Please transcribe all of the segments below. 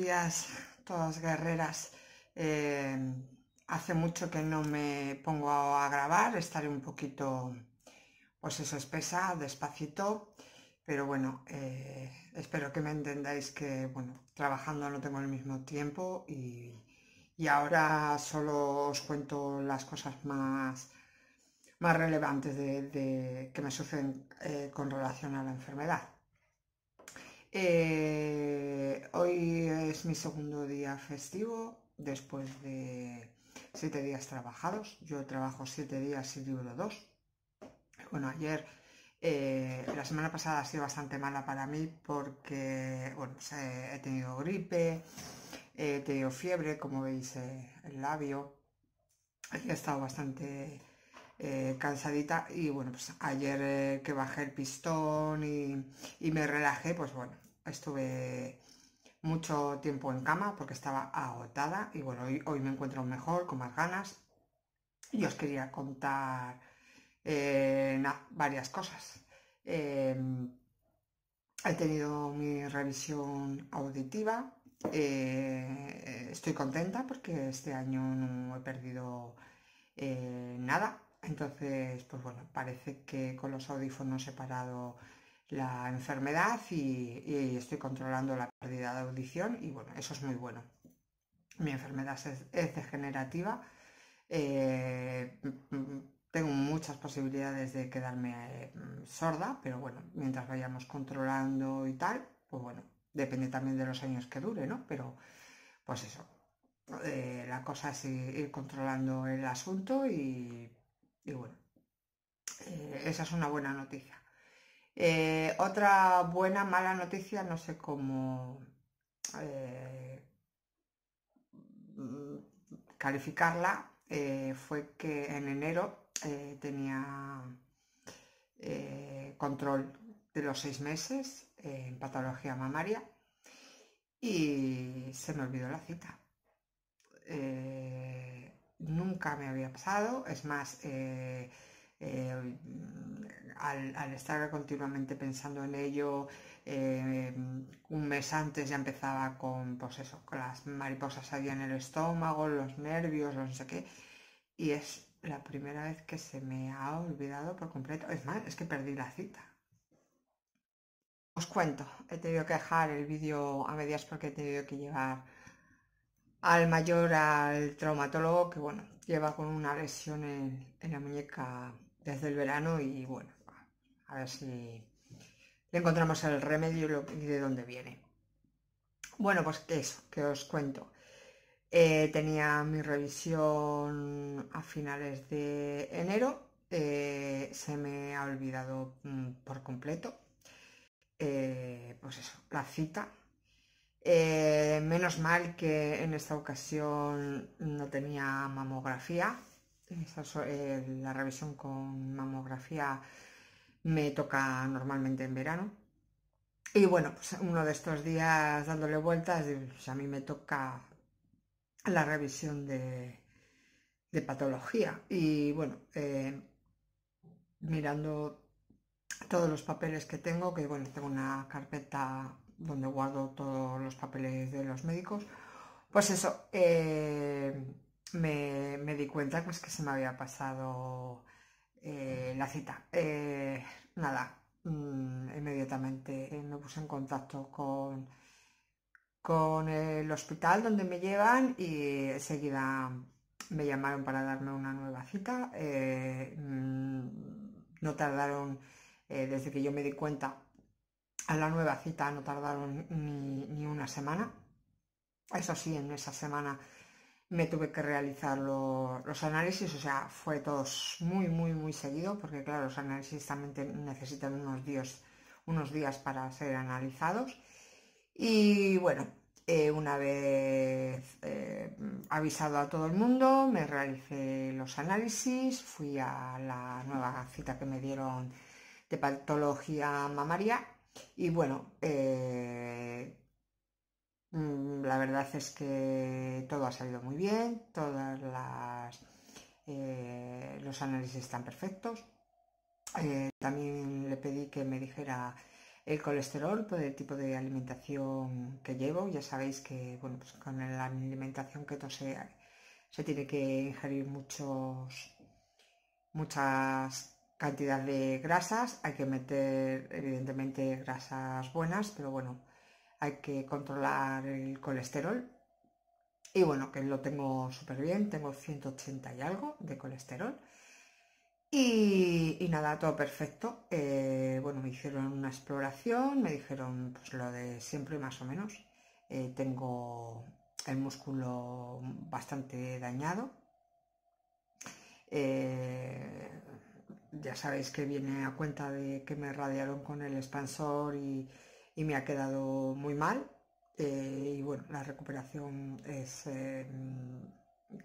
días, todas guerreras. Hace mucho que no me pongo a grabar, estaré un poquito, pues eso, espesa, despacito, pero bueno, espero que me entendáis que, bueno, trabajando no tengo el mismo tiempo y ahora solo os cuento las cosas más relevantes que me suceden con relación a la enfermedad. Hoy es mi segundo día festivo después de 7 días trabajados. Yo trabajo 7 días y libro 2. Bueno, la semana pasada ha sido bastante mala para mí porque, bueno, pues, he tenido gripe, he tenido fiebre, como veis, el labio. He estado bastante cansadita y bueno, pues ayer que bajé el pistón y me relajé, pues bueno, estuve mucho tiempo en cama porque estaba agotada y bueno, hoy me encuentro mejor, con más ganas y os quería contar varias cosas. He tenido mi revisión auditiva, estoy contenta porque este año no he perdido nada. Entonces, pues bueno, parece que con los audífonos he parado la enfermedad y estoy controlando la pérdida de audición y bueno, eso es muy bueno. Mi enfermedad es degenerativa, eh, tengo muchas posibilidades de quedarme sorda, pero bueno, mientras vayamos controlando y tal, pues bueno, depende también de los años que dure, ¿no? Pero pues eso, la cosa es ir controlando el asunto y bueno, esa es una buena noticia. Otra buena, mala noticia, no sé cómo calificarla, fue que en enero tenía control de los 6 meses en patología mamaria y se me olvidó la cita. Nunca me había pasado, es más, al estar continuamente pensando en ello, un mes antes ya empezaba con, pues eso, con las mariposas ahí en el estómago, los nervios, no sé qué, y es la primera vez que se me ha olvidado por completo. Es más, es que perdí la cita. Os cuento, he tenido que dejar el vídeo a medias porque he tenido que llevar al mayor al traumatólogo, que bueno, lleva con una lesión en la muñeca desde el verano y bueno, a ver si le encontramos el remedio y de dónde viene. Bueno, pues eso, que os cuento. Tenía mi revisión a finales de enero, se me ha olvidado por completo, pues eso, la cita. Menos mal que en esta ocasión no tenía mamografía. La revisión con mamografía me toca normalmente en verano. Y bueno, pues uno de estos días dándole vueltas, pues a mí me toca la revisión de patología. Y bueno, mirando todos los papeles que tengo, que bueno, tengo una carpeta donde guardo todos los papeles de los médicos, pues eso, me di cuenta pues, que se me había pasado la cita. Nada, inmediatamente me puse en contacto con el hospital donde me llevan y enseguida me llamaron para darme una nueva cita. No tardaron, desde que yo me di cuenta a la nueva cita, no tardaron ni una semana. Eso sí, en esa semana me tuve que realizar los análisis, o sea, fue todo muy seguido, porque claro, los análisis también necesitan unos días para ser analizados. Y bueno, una vez avisado a todo el mundo, me realicé los análisis, fui a la nueva cita que me dieron de patología mamaria y bueno, la verdad es que todo ha salido muy bien, los análisis están perfectos. También le pedí que me dijera el colesterol por el tipo de alimentación que llevo. Ya sabéis que, bueno, pues con la alimentación keto se tiene que ingerir muchas cantidades de grasas. Hay que meter, evidentemente, grasas buenas, pero bueno, hay que controlar el colesterol. Y bueno, que lo tengo súper bien, tengo 180 y algo de colesterol. Y nada, todo perfecto. Bueno, me hicieron una exploración, me dijeron pues lo de siempre más o menos. Tengo el músculo bastante dañado. Eh, ya sabéis que viene a cuenta de que me radiaron con el expansor y me ha quedado muy mal. Y bueno, la recuperación es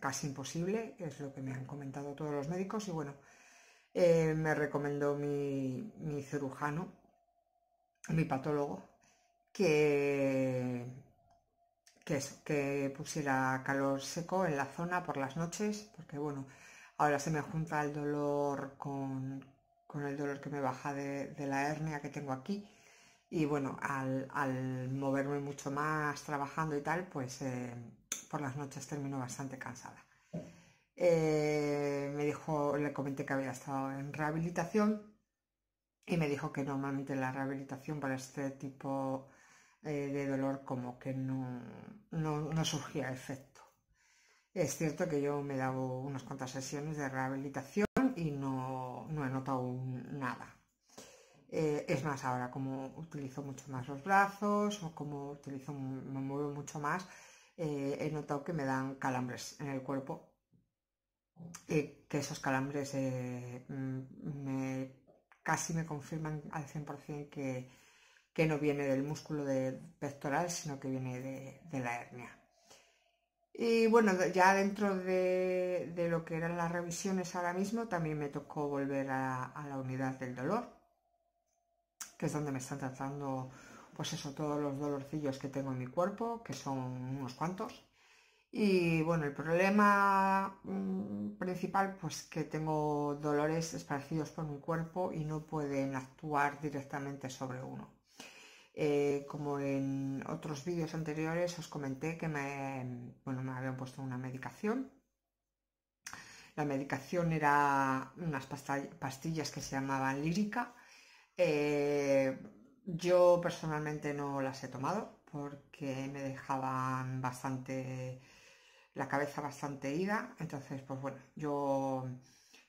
casi imposible, es lo que me han comentado todos los médicos. Y bueno, me recomendó mi cirujano, mi patólogo, que, que pusiera calor seco en la zona por las noches, porque bueno, ahora se me junta el dolor con el dolor que me baja de la hernia que tengo aquí. Y bueno, al moverme mucho más trabajando y tal, pues por las noches termino bastante cansada. Me dijo, le comenté que había estado en rehabilitación y me dijo que normalmente la rehabilitación para este tipo de dolor como que no surgía efecto. Es cierto que yo me he dado unas cuantas sesiones de rehabilitación y no he notado nada. Es más, ahora como utilizo mucho más los brazos o como me muevo mucho más, he notado que me dan calambres en el cuerpo, que esos calambres casi me confirman al 100% que no viene del músculo pectoral, sino que viene de la hernia. Y bueno, ya dentro de lo que eran las revisiones ahora mismo, también me tocó volver a la unidad del dolor, que es donde me están tratando, pues eso, todos los dolorcillos que tengo en mi cuerpo, que son unos cuantos. Y bueno, el problema principal, pues que tengo dolores esparcidos por mi cuerpo y no pueden actuar directamente sobre uno. Como en otros vídeos anteriores os comenté que me habían puesto una medicación. La medicación era unas pastillas que se llamaban Lírica. Yo personalmente no las he tomado porque me dejaban la cabeza bastante ida. Entonces, pues bueno, yo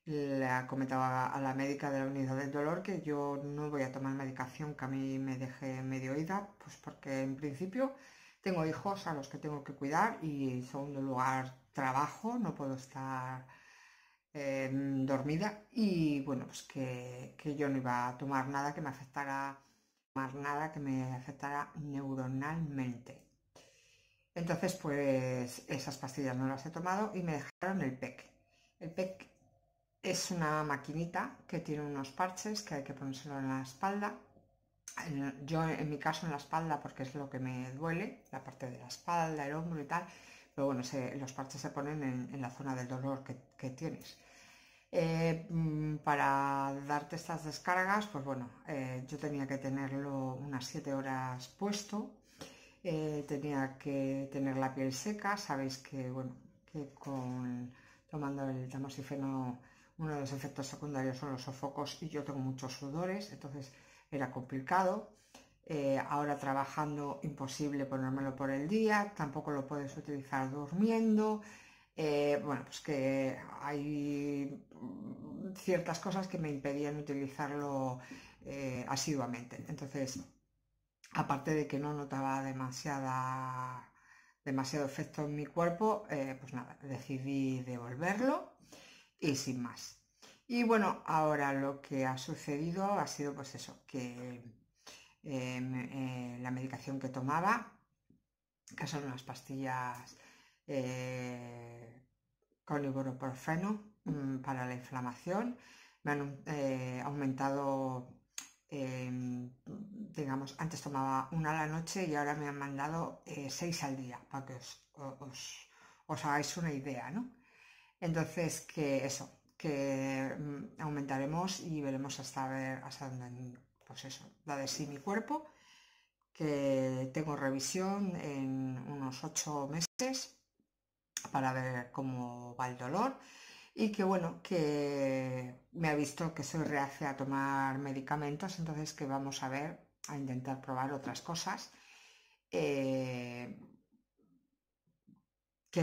le comentaba a la médica de la unidad del dolor que yo no voy a tomar medicación que a mí me deje medio ida, pues porque en principio tengo hijos a los que tengo que cuidar y en segundo lugar trabajo, no puedo estar dormida y bueno, pues que yo no iba a tomar nada que me afectara neuronalmente. Entonces, pues esas pastillas no las he tomado y me dejaron el PEC. El PEC es una maquinita que tiene unos parches que hay que ponérselo en la espalda. Yo en mi caso en la espalda porque es lo que me duele, la parte de la espalda, el hombro y tal. Pero bueno, los parches se ponen en la zona del dolor que tienes. Para darte estas descargas, pues bueno, yo tenía que tenerlo unas 7 horas puesto. Tenía que tener la piel seca. Sabéis que, bueno, que tomando el tamoxifeno, uno de los efectos secundarios son los sofocos y yo tengo muchos sudores, entonces era complicado. Ahora trabajando, imposible ponérmelo por el día, tampoco lo puedes utilizar durmiendo. Bueno, pues que hay ciertas cosas que me impedían utilizarlo asiduamente. Entonces, aparte de que no notaba demasiado efecto en mi cuerpo, pues nada, decidí devolverlo y sin más. Y bueno, ahora lo que ha sucedido ha sido pues eso, que la medicación que tomaba, que son unas pastillas con ibuprofeno para la inflamación, me han aumentado, digamos, antes tomaba una a la noche y ahora me han mandado 6 al día, para que os hagáis una idea, ¿no? Entonces, que eso, que aumentaremos y veremos hasta dónde pues eso, da de sí mi cuerpo, que tengo revisión en unos 8 meses para ver cómo va el dolor y que bueno, que me ha visto que soy reacia a tomar medicamentos, entonces que vamos a ver, a intentar probar otras cosas que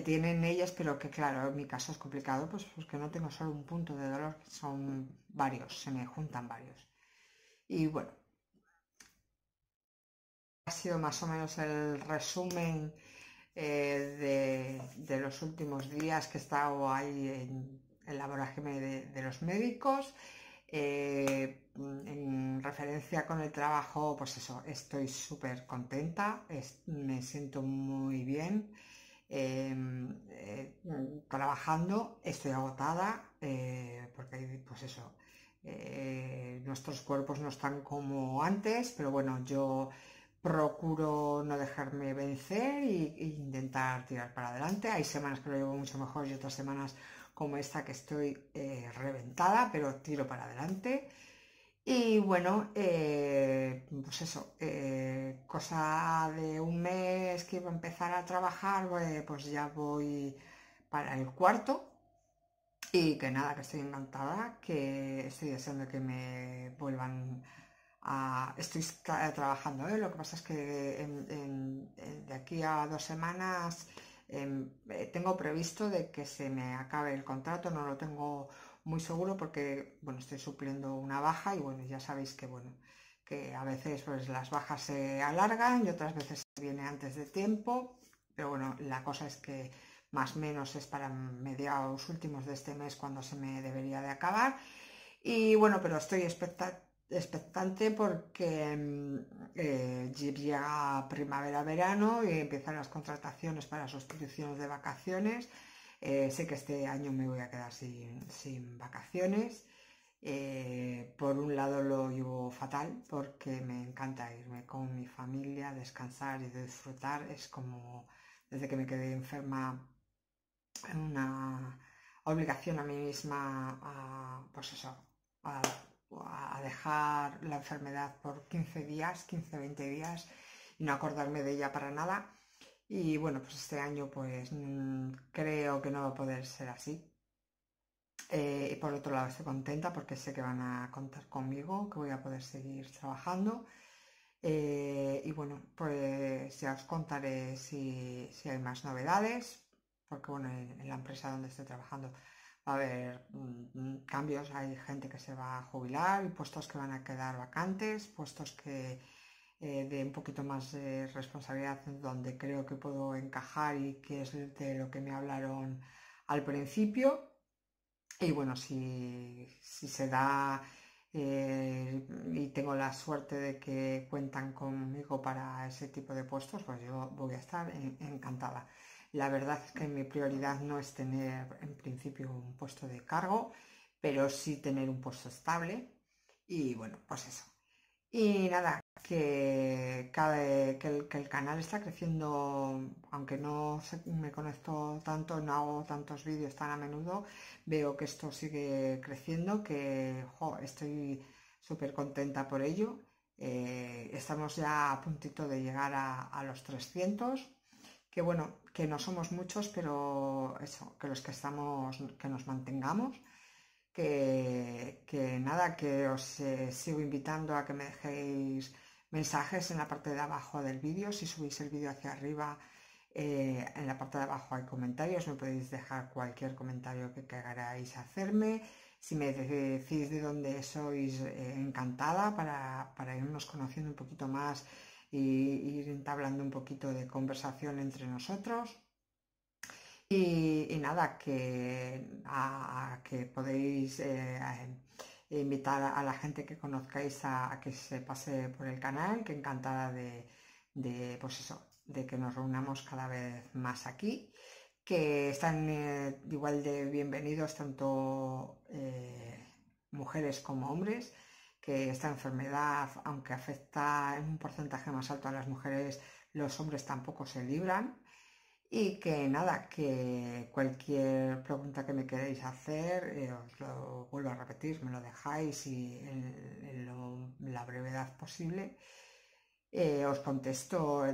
tienen ellas, pero que claro, en mi caso es complicado, pues porque no tengo solo un punto de dolor, son varios, se me juntan varios. Y bueno, ha sido más o menos el resumen de los últimos días que he estado ahí en la vorágine de los médicos. En referencia con el trabajo, pues eso, estoy súper contenta, me siento muy bien. eh, Trabajando, estoy agotada porque pues eso, nuestros cuerpos no están como antes, pero bueno, yo procuro no dejarme vencer e intentar tirar para adelante. Hay semanas que lo llevo mucho mejor y otras semanas como esta que estoy reventada, pero tiro para adelante. Y bueno, pues eso, cosa de un mes que iba a empezar a trabajar, pues ya voy para el cuarto y que nada, que estoy encantada, que estoy deseando que me vuelvan a... Estoy trabajando, ¿eh? Lo que pasa es que de aquí a 2 semanas tengo previsto de que se me acabe el contrato, no lo tengo muy seguro porque, bueno, estoy supliendo una baja y bueno, ya sabéis que, bueno, que a veces pues las bajas se alargan y otras veces viene antes de tiempo, pero bueno, la cosa es que más o menos es para mediados últimos de este mes cuando se me debería de acabar. Y bueno, pero estoy expectante porque llega primavera-verano y empiezan las contrataciones para sustituciones de vacaciones. Sé que este año me voy a quedar sin vacaciones. Por un lado lo llevo fatal porque me encanta irme con mi familia, descansar y disfrutar. Es como desde que me quedé enferma una obligación a mí misma pues eso, a, a dejar la enfermedad por 15 días, 15-20 días y no acordarme de ella para nada. Y bueno, pues este año pues creo que no va a poder ser así. Y por otro lado estoy contenta porque sé que van a contar conmigo, que voy a poder seguir trabajando. Y bueno, pues ya os contaré si hay más novedades, porque bueno, en la empresa donde estoy trabajando va a haber cambios, hay gente que se va a jubilar y puestos que van a quedar vacantes, puestos que de un poquito más de responsabilidad donde creo que puedo encajar y que es de lo que me hablaron al principio. Y bueno, si se da y tengo la suerte de que cuentan conmigo para ese tipo de puestos, pues yo voy a estar encantada. La verdad es que mi prioridad no es tener en principio un puesto de cargo, pero sí tener un puesto estable. Y bueno, pues eso. Y nada, que el canal está creciendo, aunque no me conecto tanto, no hago tantos vídeos tan a menudo, veo que esto sigue creciendo, que estoy súper contenta por ello. Estamos ya a puntito de llegar a los 300, que bueno, que no somos muchos, pero eso, que los que estamos, que nos mantengamos que nada, que os sigo invitando a que me dejéis mensajes en la parte de abajo del vídeo. Si subís el vídeo hacia arriba, en la parte de abajo hay comentarios, me podéis dejar cualquier comentario que queráis hacerme. Si me decís de dónde sois, encantada para irnos conociendo un poquito más y ir entablando un poquito de conversación entre nosotros. Y nada, que podéis invitar a la gente que conozcáis a que se pase por el canal, que encantada pues eso, de que nos reunamos cada vez más aquí, que están igual de bienvenidos tanto mujeres como hombres, que esta enfermedad, aunque afecta en un porcentaje más alto a las mujeres, los hombres tampoco se libran Y que nada, que cualquier pregunta que me queréis hacer, os lo vuelvo a repetir, me lo dejáis y en la brevedad posible. Os contesto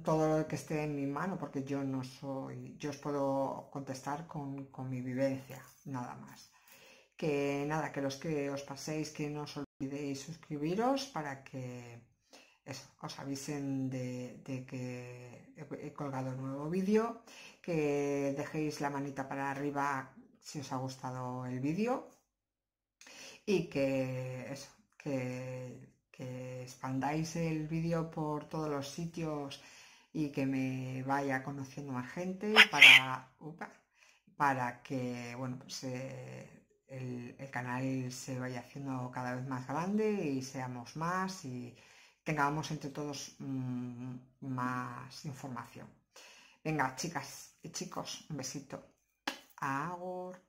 todo lo que esté en mi mano, porque yo no soy, yo os puedo contestar con mi vivencia, nada más. Que nada, que los que os paséis, que no os olvidéis suscribiros para que eso, os avisen de que he colgado el nuevo vídeo, que dejéis la manita para arriba si os ha gustado el vídeo y que eso, que expandáis el vídeo por todos los sitios y que me vaya conociendo más gente para que bueno, pues, el canal se vaya haciendo cada vez más grande y seamos más y tengamos entre todos más información. Venga, chicas y chicos, un besito. Agur.